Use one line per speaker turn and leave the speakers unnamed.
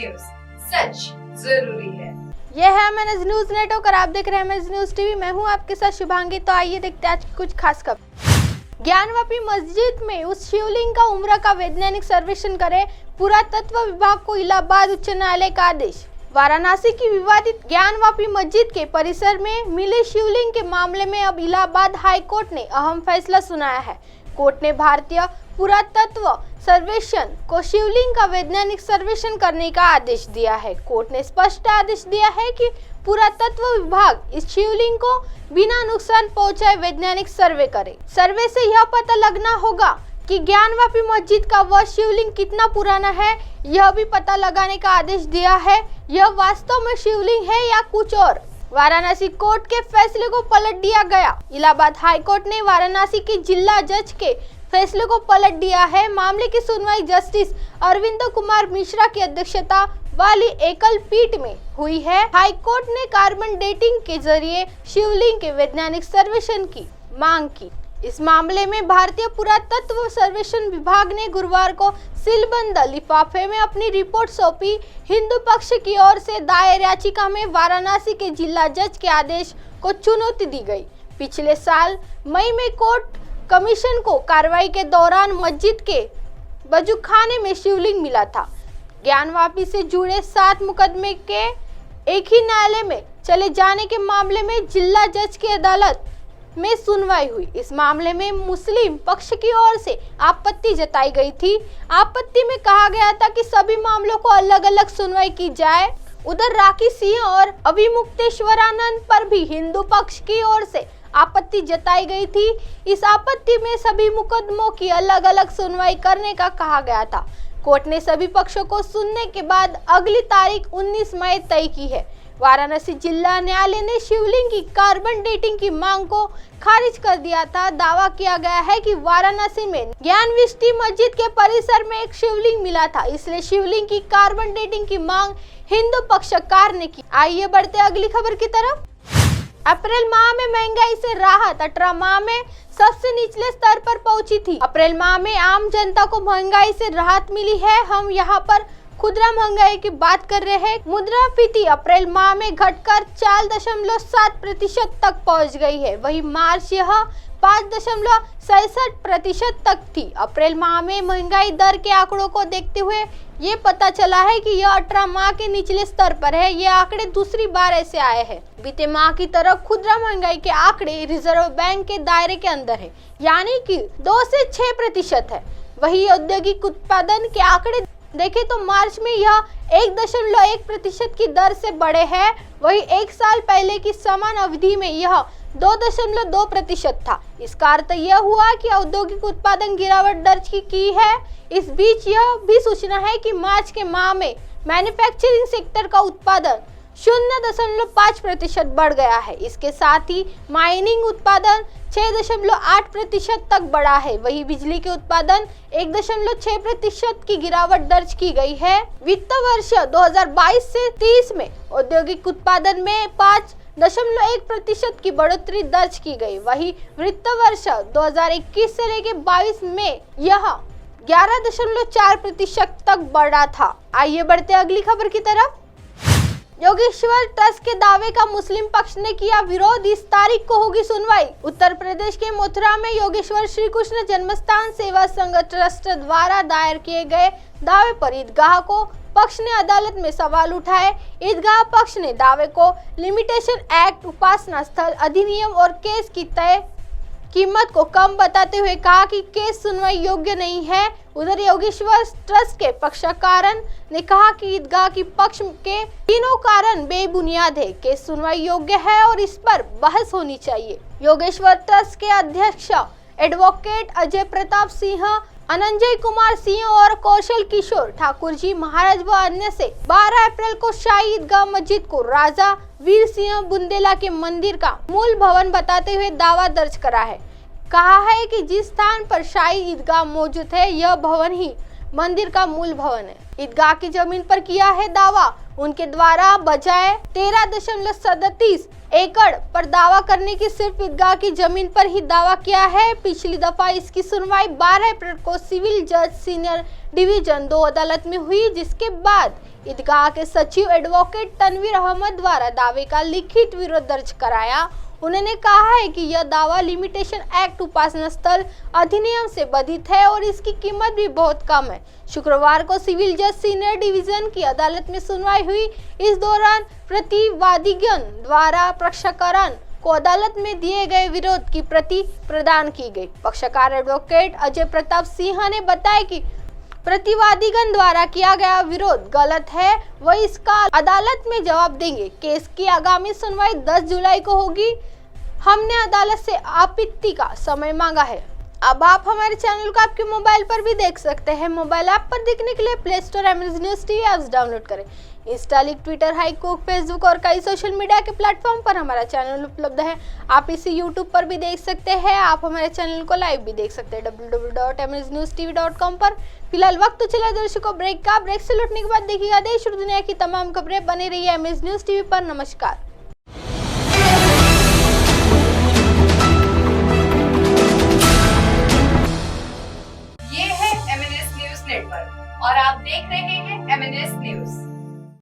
News, सच जरूरी है।
यह है MNS न्यूज नेटवर्क और आप देख रहे हैं MNS न्यूज टीवी। मैं हूं आपके साथ शुभांगी। तो आइए देखते हैं आज कुछ खास खबर। ज्ञानवापी मस्जिद में उस शिवलिंग का उम्र का वैज्ञानिक सर्वेक्षण करे, पुरातत्व विभाग को इलाहाबाद उच्च न्यायालय का आदेश। वाराणसी की विवादित ज्ञानवापी मस्जिद के परिसर में मिले शिवलिंग के मामले में अब इलाहाबाद हाई कोर्ट ने अहम फैसला सुनाया है। कोर्ट ने भारतीय पुरातत्व सर्वेक्षण को शिवलिंग का वैज्ञानिक सर्वेक्षण करने का आदेश दिया है। कोर्ट ने स्पष्ट आदेश दिया है कि पुरातत्व विभाग इस शिवलिंग को बिना नुकसान पहुंचाए वैज्ञानिक सर्वे करे। सर्वे से यह पता लगना होगा कि ज्ञानवापी मस्जिद का वह शिवलिंग कितना पुराना है, यह भी पता लगाने का आदेश दिया है। यह वास्तव में शिवलिंग है या कुछ और। वाराणसी कोर्ट के फैसले को पलट दिया गया। इलाहाबाद हाई कोर्ट ने वाराणसी के जिला जज के फैसले को पलट दिया है। मामले की सुनवाई जस्टिस अरविंद कुमार मिश्रा की अध्यक्षता वाली एकल पीठ में हुई है। हाई कोर्ट ने कार्बन डेटिंग के जरिए शिवलिंग के वैज्ञानिक सर्वेक्षण की मांग की। इस मामले में भारतीय पुरातत्व सर्वेक्षण विभाग ने गुरुवार को सीलबंद लिफाफे में अपनी रिपोर्ट सौंपी। हिंदू पक्ष की ओर से दायर याचिका में वाराणसी के जिला जज के आदेश को चुनौती दी गई। पिछले साल मई में कोर्ट कमीशन को कार्रवाई के दौरान मस्जिद के बजूखाने में शिवलिंग मिला था। ज्ञानवापी से जुड़े 7 मुकदमे के एक ही न्यायालय में चले जाने के मामले में जिला जज की अदालत में सुनवाई हुई। इस मामले में मुस्लिम पक्ष की ओर से आपत्ति जताई गई थी। आपत्ति में कहा गया था कि सभी मामलों को अलग अलग सुनवाई की जाए। उधर राखी सिंह और अभिमुक्तेश्वरानंद पर भी हिंदू पक्ष की ओर से आपत्ति जताई गई थी। इस आपत्ति में सभी मुकदमों की अलग अलग सुनवाई करने का कहा गया था। कोर्ट ने सभी पक्षों को सुनने के बाद अगली तारीख 19 मई तय की है। वाराणसी जिला न्यायालय ने शिवलिंग की कार्बन डेटिंग की मांग को खारिज कर दिया था। दावा किया गया है कि वाराणसी में ज्ञानविष्टि मस्जिद के परिसर में एक शिवलिंग मिला था, इसलिए शिवलिंग की कार्बन डेटिंग की मांग हिंदू पक्षकार ने की। आइए बढ़ते अगली खबर की तरफ। अप्रैल माह में महंगाई से राहत 18 माह में सबसे निचले स्तर पर पहुंची थी। अप्रैल माह में आम जनता को महंगाई से राहत मिली है। हम यहां पर खुदरा महंगाई की बात कर रहे हैं। मुद्रास्फीति अप्रैल माह में घटकर 4.7% तक पहुंच गई है। वहीं मार्च यह 5.67% तक थी। अप्रैल माह में महंगाई दर के आंकड़ों को देखते हुए ये पता चला है कि यह 18 माह के निचले स्तर पर है। ये आंकड़े दूसरी बार ऐसे आए हैं। बीते माह की तरह खुदरा महंगाई के आंकड़े रिजर्व बैंक के दायरे के अंदर है, यानी कि 2 से 6% है। वही औद्योगिक उत्पादन के आंकड़े देखें तो मार्च में यह 1.1% की दर से बढ़े हैं। वही एक साल पहले की समान अवधि में यह 2.2% था। इसका अर्थ यह हुआ कि औद्योगिक उत्पादन गिरावट दर्ज की है। इस बीच यह भी सूचना है कि मार्च के माह में मैन्युफैक्चरिंग सेक्टर का उत्पादन 0.5% बढ़ गया है। इसके साथ ही माइनिंग उत्पादन 6.8% तक बढ़ा है। वही बिजली के उत्पादन 1.6% की गिरावट दर्ज की गई है। वित्त वर्ष 2022 से 30 में औद्योगिक उत्पादन में 5.1% की बढ़ोतरी दर्ज की गई। वही वित्त वर्ष 2021 से लेकर 22 में यह 11.4% तक बढ़ा था। आइए बढ़ते अगली खबर की तरफ। योगेश्वर ट्रस्ट के दावे का मुस्लिम पक्ष ने किया विरोध। इस तारीख को होगी सुनवाई। उत्तर प्रदेश के मथुरा में योगेश्वर श्री कृष्ण जन्मस्थान सेवा संघ ट्रस्ट द्वारा दायर किए गए दावे पर ईदगाह को पक्ष ने अदालत में सवाल उठाए। ईदगाह पक्ष ने दावे को लिमिटेशन एक्ट, उपासना स्थल अधिनियम और केस की तय कीमत को कम बताते हुए कहा कि केस सुनवाई योग्य नहीं है। उधर योगेश्वर ट्रस्ट के पक्षकार ने कहा कि ईदगाह की पक्ष के तीनों कारण बेबुनियाद है। केस सुनवाई योग्य है और इस पर बहस होनी चाहिए। योगेश्वर ट्रस्ट के अध्यक्ष एडवोकेट अजय प्रताप सिंह, अनंजय कुमार सिंह और कौशल किशोर ठाकुर जी महाराज व अन्य से 12 अप्रैल को शाही ईदगाह मस्जिद को राजा वीर सिंह बुंदेला के मंदिर का मूल भवन बताते हुए दावा दर्ज करा है। कहा है कि जिस स्थान पर शाही ईदगाह मौजूद है, यह भवन ही मंदिर का मूल भवन है। ईदगाह की जमीन पर किया है दावा। उनके द्वारा बजाय 13.37 एकड़ पर दावा करने की सिर्फ ईदगाह की जमीन पर ही दावा किया है। पिछली दफा इसकी सुनवाई 12 अप्रैल को सिविल जज सीनियर डिवीजन 2 अदालत में हुई, जिसके बाद ईदगाह के सचिव एडवोकेट तनवीर अहमद द्वारा दावे का लिखित विरोध दर्ज कराया। उन्होंने कहा है कि यह दावा लिमिटेशन एक्ट उपासना स्थल अधिनियम से बाधित है और इसकी कीमत भी बहुत कम है। शुक्रवार को सिविल जज सीनियर डिवीजन की अदालत में सुनवाई हुई। इस दौरान प्रतिवादीगण द्वारा पक्षकारों को अदालत में दिए गए विरोध की प्रति प्रदान की गई। पक्षकार एडवोकेट अजय प्रताप सिंह ने बताया कि प्रतिवादीगण द्वारा किया गया विरोध गलत है, वह इसका अदालत में जवाब देंगे। केस की आगामी सुनवाई 10 जुलाई को होगी। हमने अदालत से आपत्ति का समय मांगा है। अब आप हमारे चैनल को आपके मोबाइल पर भी देख सकते हैं। मोबाइल ऐप पर देखने के लिए play store MNS news TV apps download करें। इंस्टा, ट्विटर, हाईकुक, फेसबुक और कई सोशल मीडिया के प्लेटफॉर्म पर हमारा चैनल उपलब्ध है। आप इसे यूट्यूब पर भी देख सकते हैं। आप हमारे चैनल को लाइव भी देख सकते हैं www.mnsnewstv.com पर। फिलहाल वक्त चला दर्शकों ब्रेक का। ब्रेक से लौटने के बाद देखिएगा देश और दुनिया की तमाम खबरें। बने रहिए एमएनएस न्यूज टीवी पर। नमस्कार।
ये है एमएनएस न्यूज नेटवर्क और आप देख रहे हैं एमएनएस न्यूज।